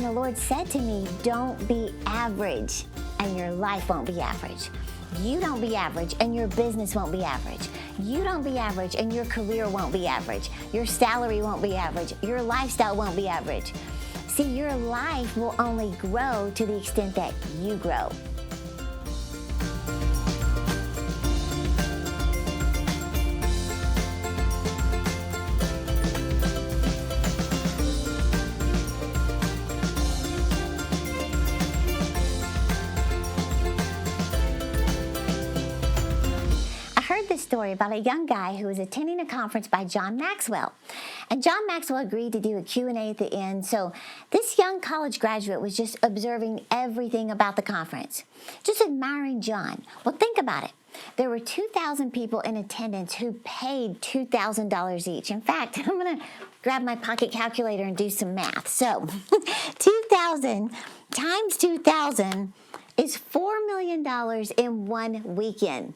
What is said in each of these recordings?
the Lord said to me, don't be average, and your life won't be average. You don't be average, and your business won't be average. You don't be average, and your career won't be average. Your salary won't be average. Your lifestyle won't be average. See, your life will only grow to the extent that you grow. Story about a young guy who was attending a conference by John Maxwell. And John Maxwell agreed to do a Q&A at the end, so this young college graduate was just observing everything about the conference, just admiring John. Well, think about it. There were 2,000 people in attendance who paid $2,000 each. In fact, I'm going to grab my pocket calculator and do some math. So 2,000 times 2,000 is $4 million in 1 weekend.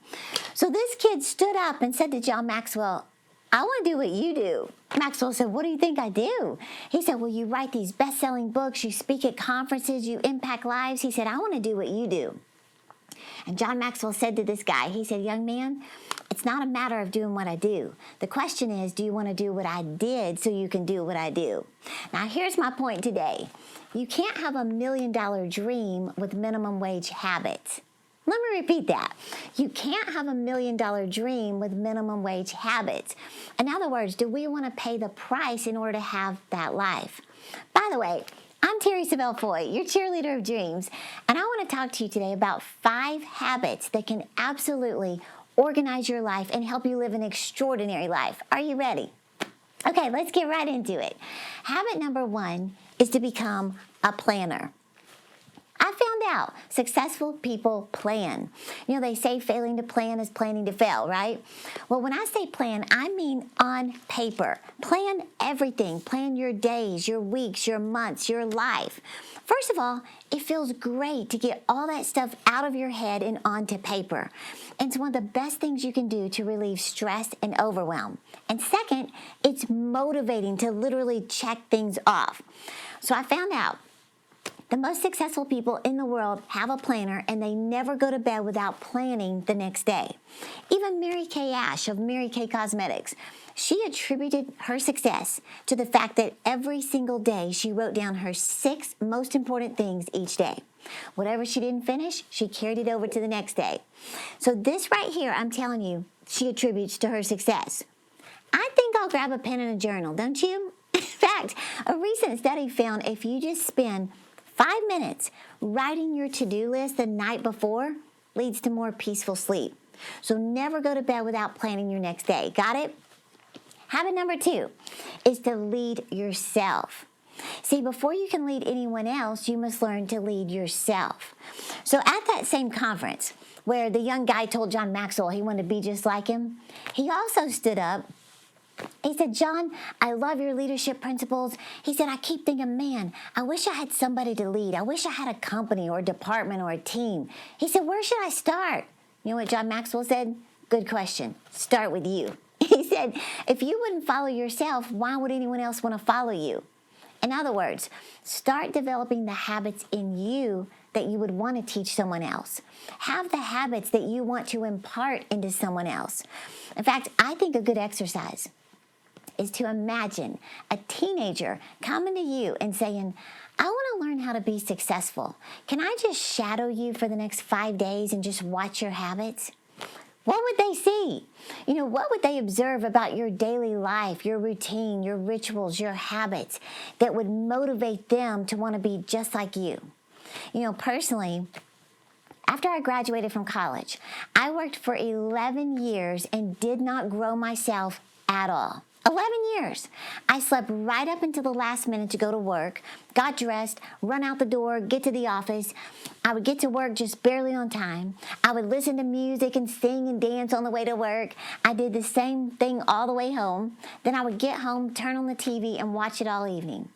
So this kid stood up and said to John Maxwell, I want to do what you do. Maxwell said, what do you think I do? He said, well, you write these best-selling books, you speak at conferences, you impact lives. He said, I want to do what you do. And John Maxwell said to this guy, he said, young man, it's not a matter of doing what I do. The question is, do you want to do what I did so you can do what I do? Now, here's my point today. You can't have $1 million dream with minimum wage habits. Let me repeat that. You can't have $1 million dream with minimum wage habits. In other words, do we want to pay the price in order to have that life? By the way, I'm Terri Savelle Foy, your cheerleader of dreams, and I want to talk to you today about 5 habits that can absolutely organize your life and help you live an extraordinary life. Are you ready? Okay, let's get right into it. Habit number 1 is to become a planner. I found out successful people plan. You know, they say failing to plan is planning to fail, right? Well, when I say plan, I mean on paper. Plan everything. Plan your days, your weeks, your months, your life. First of all, it feels great to get all that stuff out of your head and onto paper. It's one of the best things you can do to relieve stress and overwhelm. And second, it's motivating to literally check things off. So I found out the most successful people in the world have a planner, and they never go to bed without planning the next day. Even Mary Kay Ash of Mary Kay Cosmetics, she attributed her success to the fact that every single day she wrote down her 6 most important things each day. Whatever she didn't finish, she carried it over to the next day. So this right here, I'm telling you, she attributes to her success. I think I'll grab a pen and a journal, don't you? In fact, a recent study found if you just spend 5 minutes writing your to-do list the night before leads to more peaceful sleep. So never go to bed without planning your next day. Got it? Habit number 2 is to lead yourself. See, before you can lead anyone else, you must learn to lead yourself. So at that same conference where the young guy told John Maxwell he wanted to be just like him, he also stood up. He said, John, I love your leadership principles. He said, I keep thinking, man, I wish I had somebody to lead. I wish I had a company or a department or a team. He said, where should I start? You know what John Maxwell said? Good question. Start with you. He said, if you wouldn't follow yourself, why would anyone else want to follow you? In other words, start developing the habits in you that you would want to teach someone else. Have the habits that you want to impart into someone else. In fact, I think a good exercise is to imagine a teenager coming to you and saying, I want to learn how to be successful. Can I just shadow you for the next 5 days and just watch your habits? What would they see? You know, what would they observe about your daily life, your routine, your rituals, your habits that would motivate them to want to be just like you? You know, personally, after I graduated from college, I worked for 11 years and did not grow myself at all. 11 years. I slept right up until the last minute to go to work, got dressed, run out the door, get to the office. I would get to work just barely on time. I would listen to music and sing and dance on the way to work. I did the same thing all the way home. Then I would get home, turn on the TV, and watch it all evening.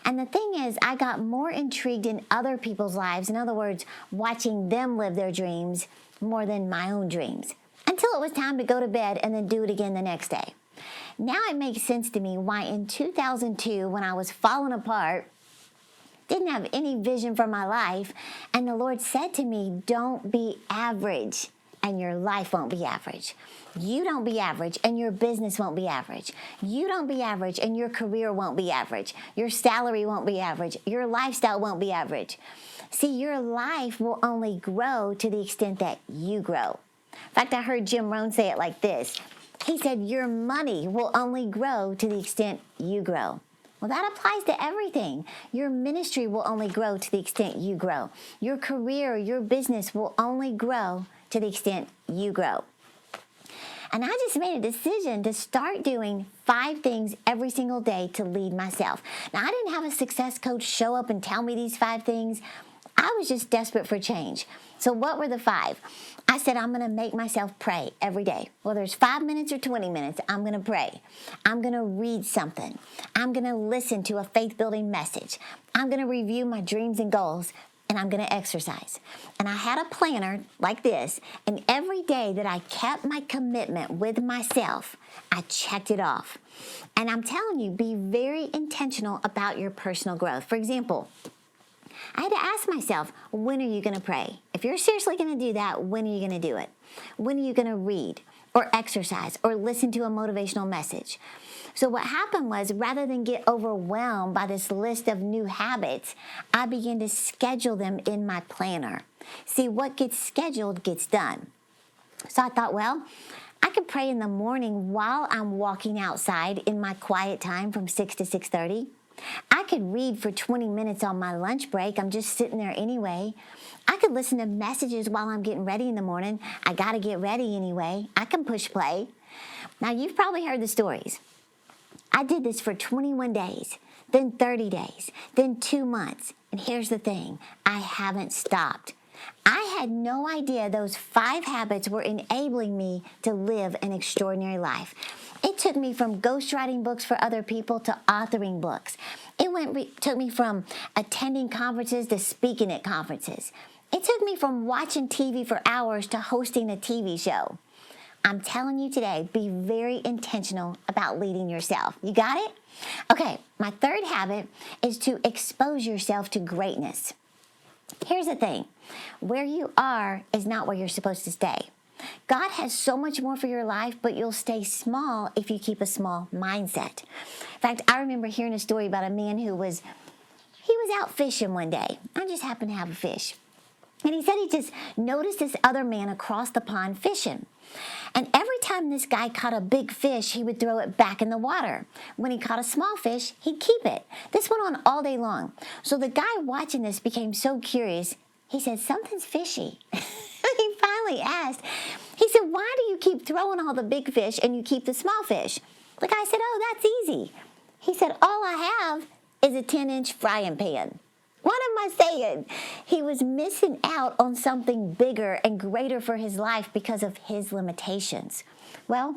And the thing is, I got more intrigued in other people's lives, in other words, watching them live their dreams more than my own dreams, until it was time to go to bed and then do it again the next day. Now it makes sense to me why in 2002, when I was falling apart, didn't didn't have any vision for my life. And the Lord said to me, don't be average, and your life won't be average. You don't be average, and your business won't be average. You don't be average, and your career won't be average. Your salary won't be average. Your lifestyle won't be average. See, your life will only grow to the extent that you grow. In fact, I heard Jim Rohn say it like this. He said, your money will only grow to the extent you grow. Well, that applies to everything. Your ministry will only grow to the extent you grow. Your career, your business will only grow to the extent you grow. And I just made a decision to start doing 5 things every single day to lead myself. Now, I didn't have a success coach show up and tell me these 5 things. I was just desperate for change. So what were the 5? I said, I'm going to make myself pray every day. Whether it's 5 minutes or 20 minutes, I'm going to pray. I'm going to read something. I'm going to listen to a faith-building message. I'm going to review my dreams and goals. And I'm going to exercise. And I had a planner like this, and every day that I kept my commitment with myself, I checked it off. And I'm telling you, be very intentional about your personal growth. For example, I had to ask myself, when are you going to pray? If you're seriously going to do that, when are you going to do it? When are you going to read or exercise or listen to a motivational message? So what happened was, rather than get overwhelmed by this list of new habits, I began to schedule them in my planner. See, what gets scheduled gets done. So I thought, well, I could pray in the morning while I'm walking outside in my quiet time from 6 to 6:30. I could read for 20 minutes on my lunch break. I'm just sitting there anyway. I could listen to messages while I'm getting ready in the morning. I got to get ready anyway. I can push play. Now, you've probably heard the stories. I did this for 21 days, then 30 days, then 2 months. And here's the thing, I haven't stopped. I had no idea those 5 habits were enabling me to live an extraordinary life. It took me from ghostwriting books for other people to authoring books. It took me from attending conferences to speaking at conferences. It took me from watching TV for hours to hosting a TV show. I'm telling you today, be very intentional about leading yourself. You got it? Okay, my 3rd habit is to expose yourself to greatness. Here's the thing. Where you are is not where you're supposed to stay. God has so much more for your life, but you'll stay small if you keep a small mindset. In fact, I remember hearing a story about a man he was out fishing one day. I just happened to have a fish. And he said he just noticed this other man across the pond fishing. And every time this guy caught a big fish, he would throw it back in the water. When he caught a small fish, he'd keep it. This went on all day long. So the guy watching this became so curious, he said, something's fishy. He finally asked, he said, why do you keep throwing all the big fish and you keep the small fish? The guy said, oh, that's easy. He said, all I have is a 10-inch frying pan. What am I saying? He was missing out on something bigger and greater for his life because of his limitations. Well,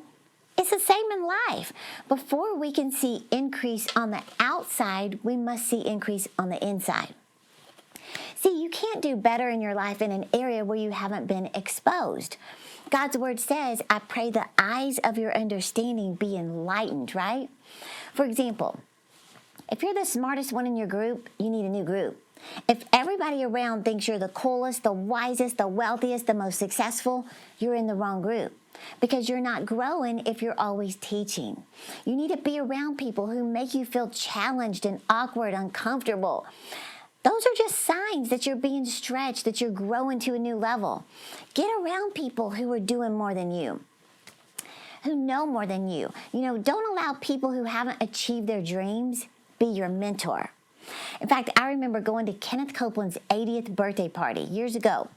it's the same in life. Before we can see increase on the outside, we must see increase on the inside. See, you can't do better in your life in an area where you haven't been exposed. God's word says, I pray the eyes of your understanding be enlightened, right? For example, if you're the smartest one in your group, you need a new group. If everybody around thinks you're the coolest, the wisest, the wealthiest, the most successful, you're in the wrong group because you're not growing if you're always teaching. You need to be around people who make you feel challenged and awkward, uncomfortable. Those are just signs that you're being stretched, that you're growing to a new level. Get around people who are doing more than you, who know more than you. Don't allow people who haven't achieved their dreams be your mentor. In fact, I remember going to Kenneth Copeland's 80th birthday party years ago.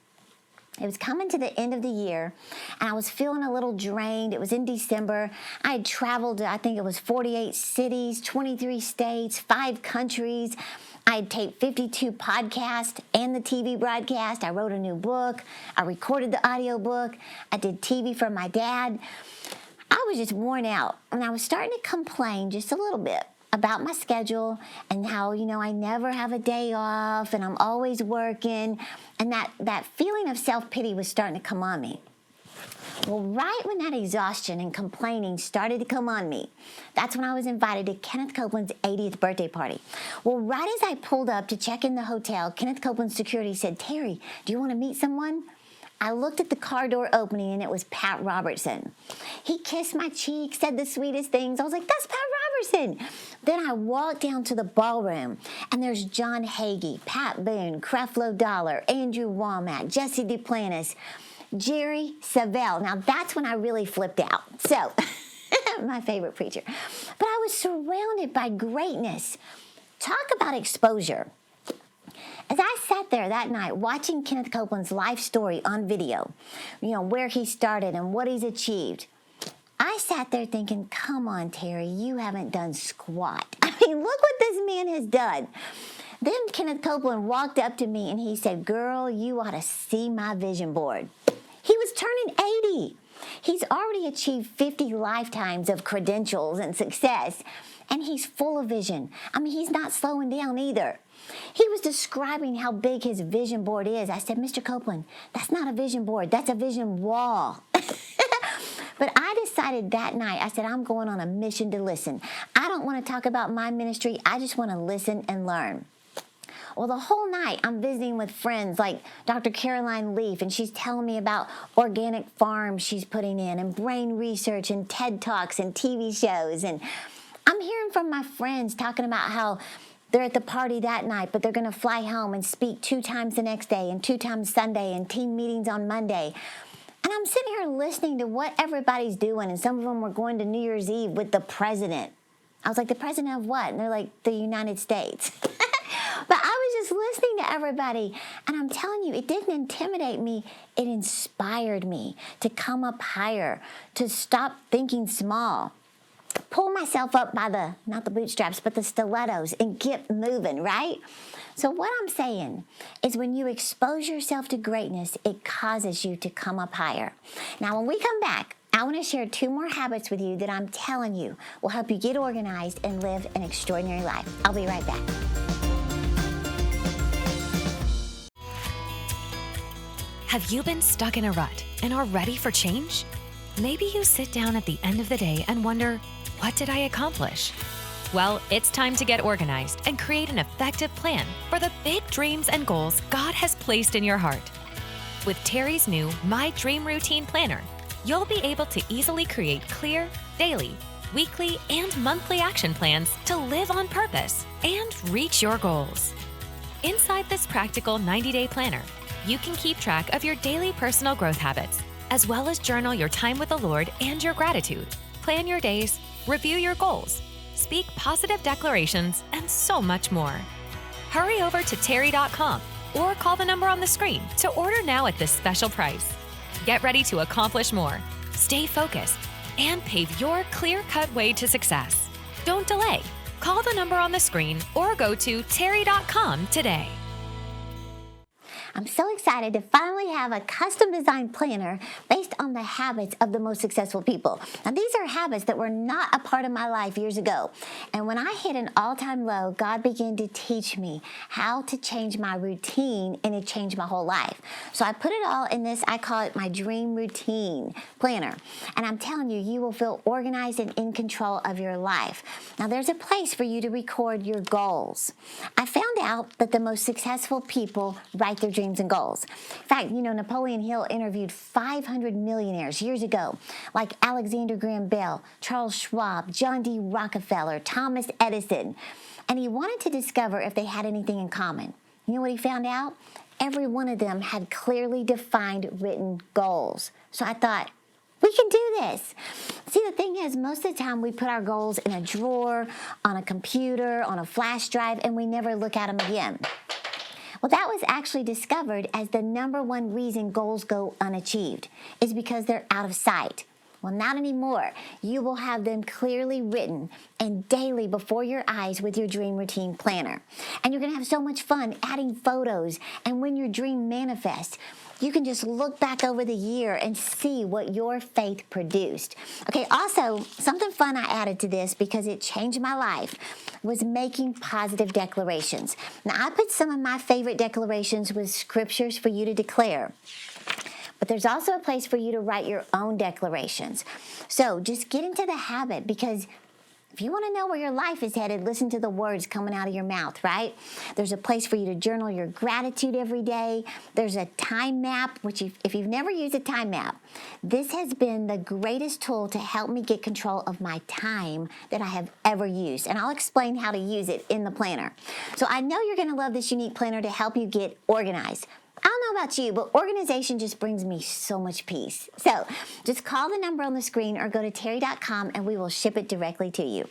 It was coming to the end of the year, and I was feeling a little drained. It was in December. I had traveled to, I think it was 48 cities, 23 states, 5 countries. I had taped 52 podcasts and the TV broadcast. I wrote a new book. I recorded the audio book. I did TV for my dad. I was just worn out, and I was starting to complain just a little bit about my schedule and how, I never have a day off and I'm always working. And that feeling of self-pity was starting to come on me. Well, right when that exhaustion and complaining started to come on me, that's when I was invited to Kenneth Copeland's 80th birthday party. Well, right as I pulled up to check in the hotel, Kenneth Copeland's security said, "Terri, do you want to meet someone?" I looked at the car door opening, and it was Pat Robertson. He kissed my cheek, said the sweetest things. I was like, "That's Pat Robertson." Then I walked down to the ballroom, and there's John Hagee, Pat Boone, Creflo Dollar, Andrew Womack, Jesse Duplantis, Terri Savelle. Now, that's when I really flipped out. So, my favorite preacher. But I was surrounded by greatness. Talk about exposure. As I sat there that night watching Kenneth Copeland's life story on video, where he started and what he's achieved, I sat there thinking, come on, Terri, you haven't done squat. I mean, look what this man has done. Then Kenneth Copeland walked up to me and he said, "Girl, you ought to see my vision board." He was turning 80. He's already achieved 50 lifetimes of credentials and success, and he's full of vision. I mean, he's not slowing down either. He was describing how big his vision board is. I said, "Mr. Copeland, that's not a vision board. That's a vision wall." But I decided that night, I said, I'm going on a mission to listen. I don't want to talk about my ministry. I just want to listen and learn. Well, the whole night I'm visiting with friends like Dr. Caroline Leaf, and she's telling me about organic farms she's putting in and brain research and TED Talks and TV shows. And I'm hearing from my friends talking about how they're at the party that night, but they're going to fly home and speak 2 times the next day and 2 times Sunday and team meetings on Monday. And I'm sitting here listening to what everybody's doing, and some of them were going to New Year's Eve with the president. I was like, "The president of what?" And they're like, "The United States." But I was just listening to everybody, and I'm telling you, it didn't intimidate me. It inspired me to come up higher, to stop thinking small, pull myself up by not the bootstraps, but the stilettos, and get moving, right? So what I'm saying is when you expose yourself to greatness, it causes you to come up higher. Now, when we come back, I want to share 2 more habits with you that I'm telling you will help you get organized and live an extraordinary life. I'll be right back. Have you been stuck in a rut and are ready for change? Maybe you sit down at the end of the day and wonder, what did I accomplish? Well, it's time to get organized and create an effective plan for the big dreams and goals God has placed in your heart. With Terri's new My Dream Routine Planner, you'll be able to easily create clear, daily, weekly, and monthly action plans to live on purpose and reach your goals. Inside this practical 90-day planner, you can keep track of your daily personal growth habits, as well as journal your time with the Lord and your gratitude, plan your days, review your goals, speak positive declarations, and so much more. Hurry over to Terri.com or call the number on the screen to order now at this special price. Get ready to accomplish more, stay focused, and pave your clear-cut way to success. Don't delay. Call the number on the screen or go to Terri.com today. I'm so excited to finally have a custom designed planner based on the habits of the most successful people. Now, these are habits that were not a part of my life years ago. And when I hit an all-time low, God began to teach me how to change my routine, and it changed my whole life. So I put it all in this, I call it my Dream Routine Planner. And I'm telling you, you will feel organized and in control of your life. Now, there's a place for you to record your goals. I found out that the most successful people write their dreams and goals. In fact, Napoleon Hill interviewed 500 millionaires years ago, like Alexander Graham Bell, Charles Schwab, John D. Rockefeller, Thomas Edison, and he wanted to discover if they had anything in common. You know what he found out? Every one of them had clearly defined written goals. So I thought, we can do this. See, the thing is, most of the time we put our goals in a drawer, on a computer, on a flash drive, and we never look at them again. Well, that was actually discovered as the #1 reason goals go unachieved is because they're out of sight. Well, not anymore. You will have them clearly written and daily before your eyes with your Dream Routine Planner. And you're going to have so much fun adding photos. And when your dream manifests, you can just look back over the year and see what your faith produced. Okay, also, something fun I added to this because it changed my life was making positive declarations. Now, I put some of my favorite declarations with scriptures for you to declare. But there's also a place for you to write your own declarations. So just get into the habit, because if you want to know where your life is headed, listen to the words coming out of your mouth, right? There's a place for you to journal your gratitude every day. There's a time map, which if you've never used a time map, this has been the greatest tool to help me get control of my time that I have ever used. And I'll explain how to use it in the planner. So I know you're going to love this unique planner to help you get organized. I don't know about you, but organization just brings me so much peace. So just call the number on the screen or go to terri.com and we will ship it directly to you.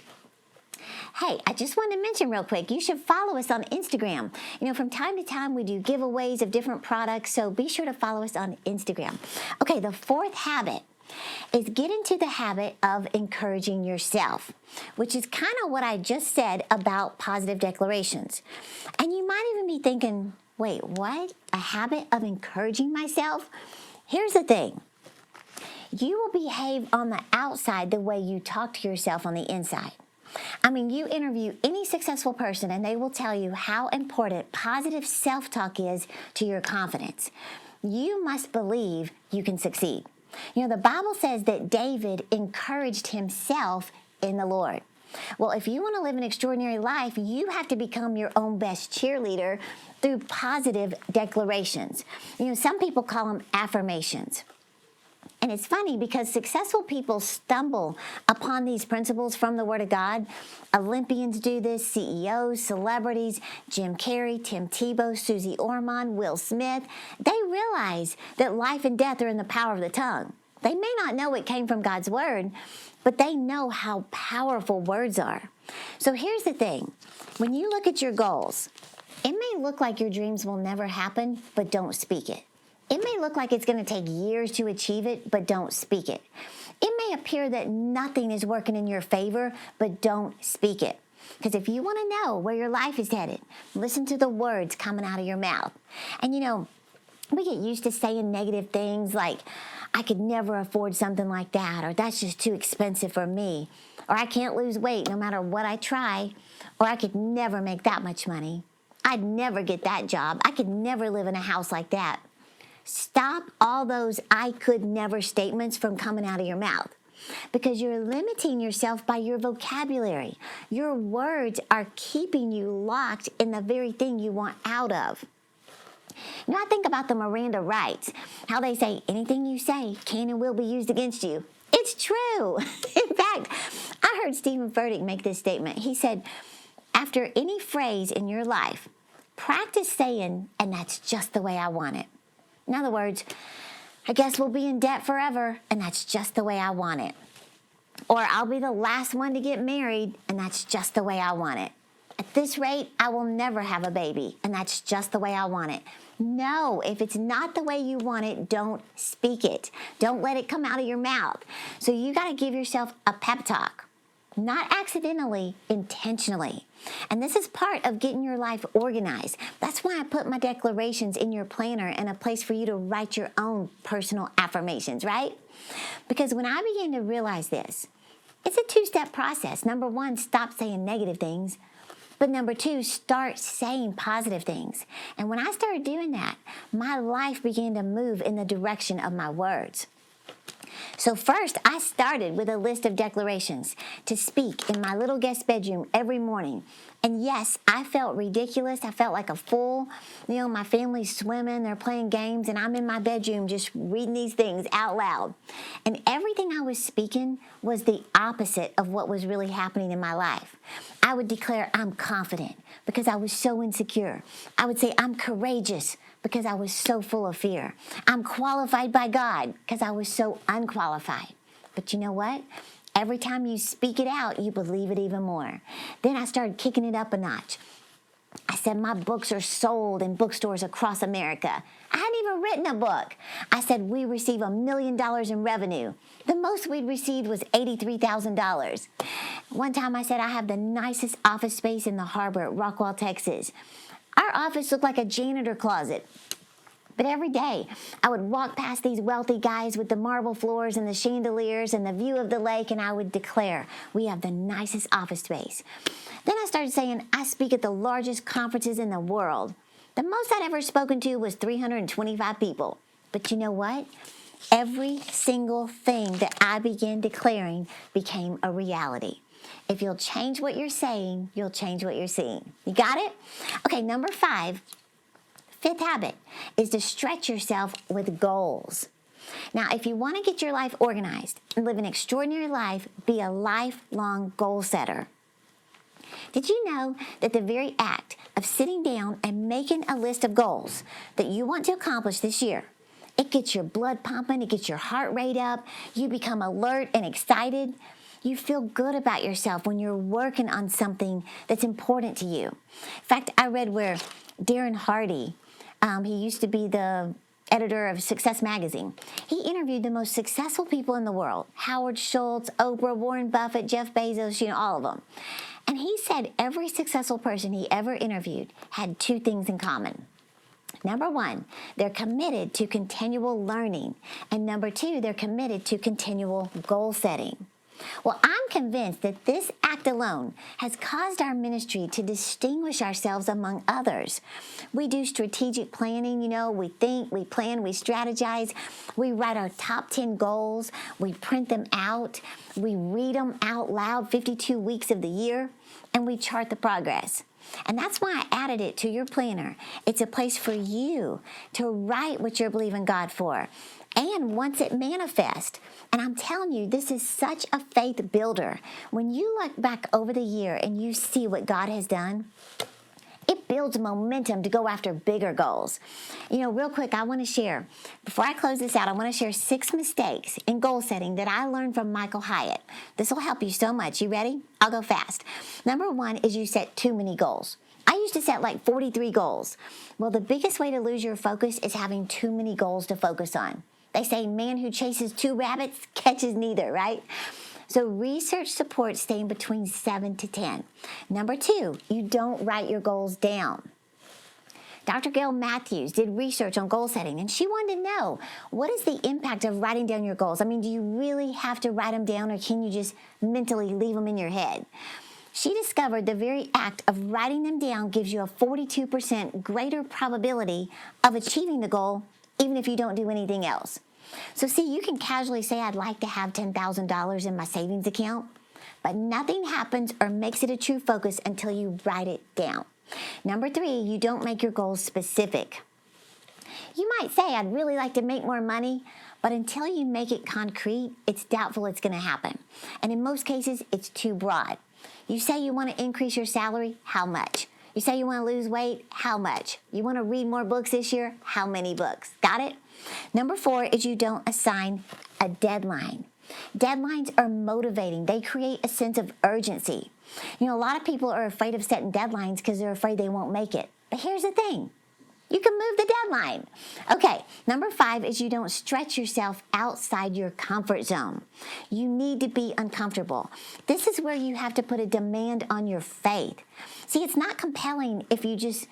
Hey, I just wanted to mention real quick, you should follow us on Instagram. You know, from time to time we do giveaways of different products, so be sure to follow us on Instagram. Okay, the fourth habit is get into the habit of encouraging yourself, which is kind of what I just said about positive declarations. And you might even be thinking, wait, what? A habit of encouraging myself? Here's the thing. You will behave on the outside the way you talk to yourself on the inside. I mean, you interview any successful person and they will tell you how important positive self-talk is to your confidence. You must believe you can succeed. You know, the Bible says that David encouraged himself in the Lord. Well, if you want to live an extraordinary life, you have to become your own best cheerleader through positive declarations. You know, some people call them affirmations. And it's funny because successful people stumble upon these principles from the Word of God. Olympians do this, CEOs, celebrities, Jim Carrey, Tim Tebow, Susie Orman, Will Smith. They realize that life and death are in the power of the tongue. They may not know it came from God's Word, but they know how powerful words are. So here's the thing. When you look at your goals, it may look like your dreams will never happen, but don't speak it. It may look like it's going to take years to achieve it, but don't speak it. It may appear that nothing is working in your favor, but don't speak it. Because if you want to know where your life is headed, listen to the words coming out of your mouth. And you know, we get used to saying negative things like, I could never afford something like that, or that's just too expensive for me, or I can't lose weight no matter what I try, or I could never make that much money. I'd never get that job. I could never live in a house like that. Stop all those I could never statements from coming out of your mouth, because you're limiting yourself by your vocabulary. Your words are keeping you locked in the very thing you want out of. You know, I think about the Miranda rights, how they say anything you say can and will be used against you. It's true. In fact, I heard Stephen Furtick make this statement. He said, after any phrase in your life, practice saying, and that's just the way I want it. In other words, I guess we'll be in debt forever, and that's just the way I want it. Or I'll be the last one to get married, and that's just the way I want it. At this rate, I will never have a baby, and that's just the way I want it. No, if it's not the way you want it, don't speak it. Don't let it come out of your mouth. So you got to give yourself a pep talk. Not accidentally, intentionally. And this is part of getting your life organized. That's why I put my declarations in your planner and a place for you to write your own personal affirmations, right? Because when I began to realize this, it's a two-step process. Number one, stop saying negative things. But number two, start saying positive things. And when I started doing that, my life began to move in the direction of my words. So first, I started with a list of declarations to speak in my little guest bedroom every morning. And yes, I felt ridiculous. I felt like a fool. You know, my family's swimming, they're playing games, and I'm in my bedroom just reading these things out loud. And everything I was speaking was the opposite of what was really happening in my life. I would declare I'm confident because I was so insecure. I would say I'm courageous because I was so full of fear. I'm qualified by God because I was so unqualified. But you know what? Every time you speak it out, you believe it even more. Then I started kicking it up a notch. I said my books are sold in bookstores across America. I hadn't even written a book. I said we receive $1 million in revenue. The most we'd received was $83,000. One time I said I have the nicest office space in the harbor at Rockwall, Texas. Our office looked like a janitor closet. But every day, I would walk past these wealthy guys with the marble floors and the chandeliers and the view of the lake, and I would declare, we have the nicest office space. Then I started saying, I speak at the largest conferences in the world. The most I'd ever spoken to was 325 people. But you know what? Every single thing that I began declaring became a reality. If you'll change what you're saying, you'll change what you're seeing. You got it? Okay, number 5, fifth habit is to stretch yourself with goals. Now, if you want to get your life organized and live an extraordinary life, be a lifelong goal setter. Did you know that the very act of sitting down and making a list of goals that you want to accomplish this year, it gets your blood pumping, it gets your heart rate up, you become alert and excited. You feel good about yourself when you're working on something that's important to you. In fact, I read where Darren Hardy, he used to be the editor of Success Magazine. He interviewed the most successful people in the world, Howard Schultz, Oprah, Warren Buffett, Jeff Bezos, all of them. And he said every successful person he ever interviewed had 2 things in common. Number 1, they're committed to continual learning. And number 2, they're committed to continual goal setting. Well, I'm convinced that this act alone has caused our ministry to distinguish ourselves among others. We do strategic planning, we think, we plan, we strategize. We write our top 10 goals. We print them out. We read them out loud 52 weeks of the year, and we chart the progress. And that's why I added it to your planner. It's a place for you to write what you're believing God for. And once it manifests, and I'm telling you, this is such a faith builder. When you look back over the year and you see what God has done, it builds momentum to go after bigger goals. Real quick, I want to share, before I close this out, I want to share 6 mistakes in goal setting that I learned from Michael Hyatt. This will help you so much. You ready? I'll go fast. Number 1 is you set too many goals. I used to set like 43 goals. Well, the biggest way to lose your focus is having too many goals to focus on. They say man who chases 2 rabbits catches neither, right? So research supports staying between 7 to 10. Number 2, you don't write your goals down. Dr. Gail Matthews did research on goal setting, and she wanted to know, what is the impact of writing down your goals? Do you really have to write them down, or can you just mentally leave them in your head? She discovered the very act of writing them down gives you a 42% greater probability of achieving the goal, even if you don't do anything else. So see, you can casually say, I'd like to have $10,000 in my savings account, but nothing happens or makes it a true focus until you write it down. Number 3, you don't make your goals specific. You might say, I'd really like to make more money, but until you make it concrete, it's doubtful it's going to happen. And in most cases, it's too broad. You say you want to increase your salary, how much? You say you want to lose weight, how much? You want to read more books this year, how many books? Got it? Number 4 is you don't assign a deadline. Deadlines are motivating. They create a sense of urgency. A lot of people are afraid of setting deadlines because they're afraid they won't make it. But here's the thing. You can move the deadline. Okay, number 5 is you don't stretch yourself outside your comfort zone. You need to be uncomfortable. This is where you have to put a demand on your faith. See, it's not compelling if you just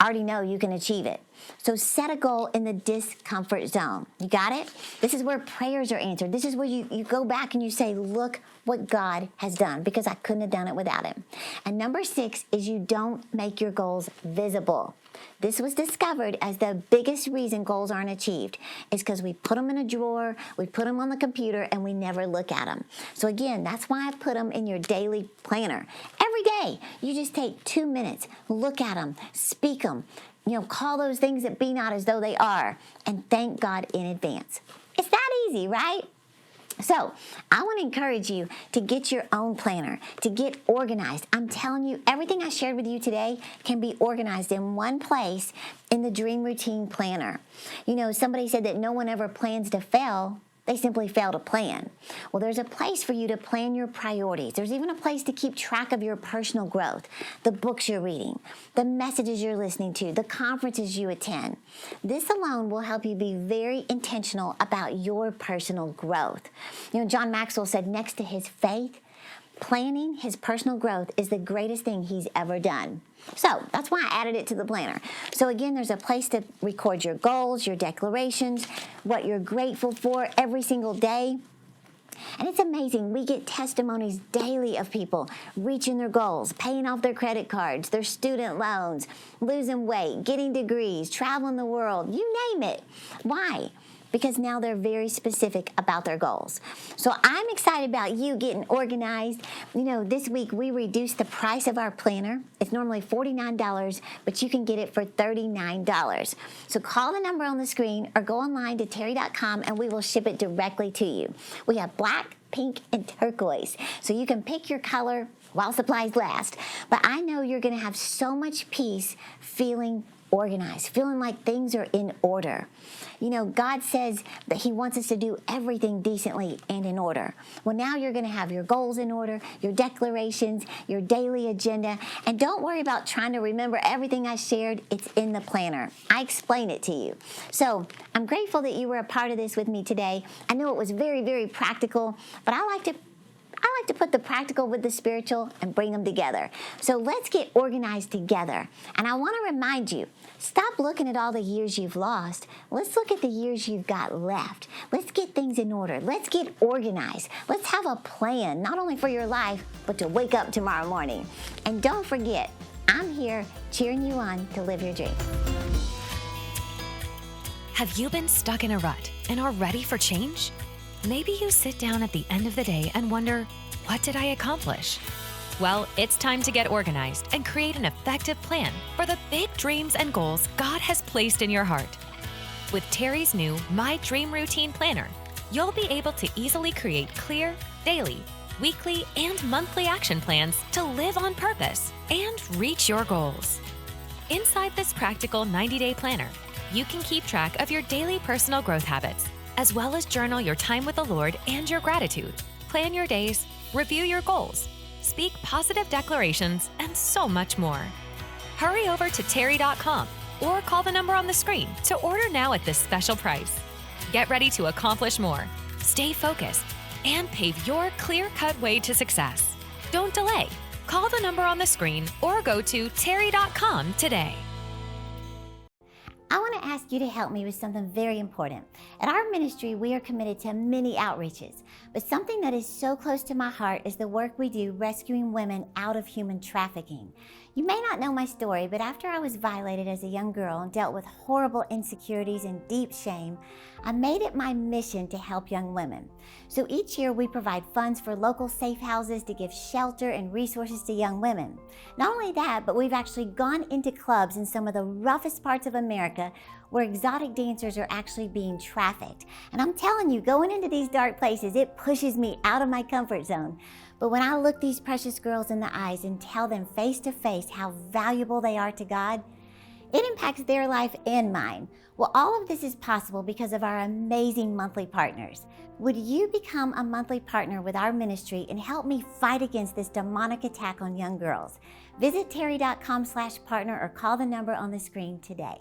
already know you can achieve it. So set a goal in the discomfort zone. You got it? This is where prayers are answered. This is where you go back and you say, look what God has done, because I couldn't have done it without him. And number 6 is you don't make your goals visible. This was discovered as the biggest reason goals aren't achieved is because we put them in a drawer, we put them on the computer, and we never look at them. So again, that's why I put them in your daily planner. Every day, you just take 2 minutes, look at them, speak them, call those things that be not as though they are, and thank God in advance. It's that easy, right? So I want to encourage you to get your own planner, to get organized. I'm telling you, everything I shared with you today can be organized in one place in the Dream Routine Planner. Somebody said that no one ever plans to fail. They simply fail to plan. Well, there's a place for you to plan your priorities. There's even a place to keep track of your personal growth, the books you're reading, the messages you're listening to, the conferences you attend. This alone will help you be very intentional about your personal growth. John Maxwell said next to his faith, planning his personal growth is the greatest thing he's ever done. So that's why I added it to the planner. So again, there's a place to record your goals, your declarations, what you're grateful for every single day. And it's amazing. We get testimonies daily of people reaching their goals, paying off their credit cards, their student loans, losing weight, getting degrees, traveling the world, you name it. Why? Because now they're very specific about their goals. So I'm excited about you getting organized. You know, this week we reduced the price of our planner. It's normally $49, but you can get it for $39. So call the number on the screen or go online to terri.com and we will ship it directly to you. We have black, pink, and turquoise. So you can pick your color while supplies last. But I know you're going to have so much peace feeling organized, feeling like things are in order. You know, God says that He wants us to do everything decently and in order. Well, now you're going to have your goals in order, your declarations, your daily agenda, and don't worry about trying to remember everything I shared. It's in the planner. I explain it to you. So I'm grateful that you were a part of this with me today. I know it was very, very practical, but I like to put the practical with the spiritual and bring them together. So let's get organized together. And I want to remind you, stop looking at all the years you've lost. Let's look at the years you've got left. Let's get things in order. Let's get organized. Let's have a plan, not only for your life, but to wake up tomorrow morning. And don't forget, I'm here cheering you on to live your dream. Have you been stuck in a rut and are ready for change? Maybe you sit down at the end of the day and wonder, what did I accomplish? Well, it's time to get organized and create an effective plan for the big dreams and goals God has placed in your heart. With Terri's new My Dream Routine Planner, you'll be able to easily create clear, daily, weekly, and monthly action plans to live on purpose and reach your goals. Inside this practical 90-day planner, you can keep track of your daily personal growth habits, as well as journal your time with the Lord and your gratitude, plan your days, review your goals, speak positive declarations, and so much more. Hurry over to terri.com or call the number on the screen to order now at this special price. Get ready to accomplish more, stay focused, and pave your clear-cut way to success. Don't delay. Call the number on the screen or go to terri.com today. I want to ask you to help me with something very important. At our ministry, we are committed to many outreaches, but something that is so close to my heart is the work we do rescuing women out of human trafficking. You may not know my story, but after I was violated as a young girl and dealt with horrible insecurities and deep shame, I made it my mission to help young women. So each year we provide funds for local safe houses to give shelter and resources to young women. Not only that, but we've actually gone into clubs in some of the roughest parts of America where exotic dancers are actually being trafficked. And I'm telling you, going into these dark places, it pushes me out of my comfort zone. But when I look these precious girls in the eyes and tell them face to face how valuable they are to God, it impacts their life and mine. Well, all of this is possible because of our amazing monthly partners. Would you become a monthly partner with our ministry and help me fight against this demonic attack on young girls? Visit terri.com/partner or call the number on the screen today.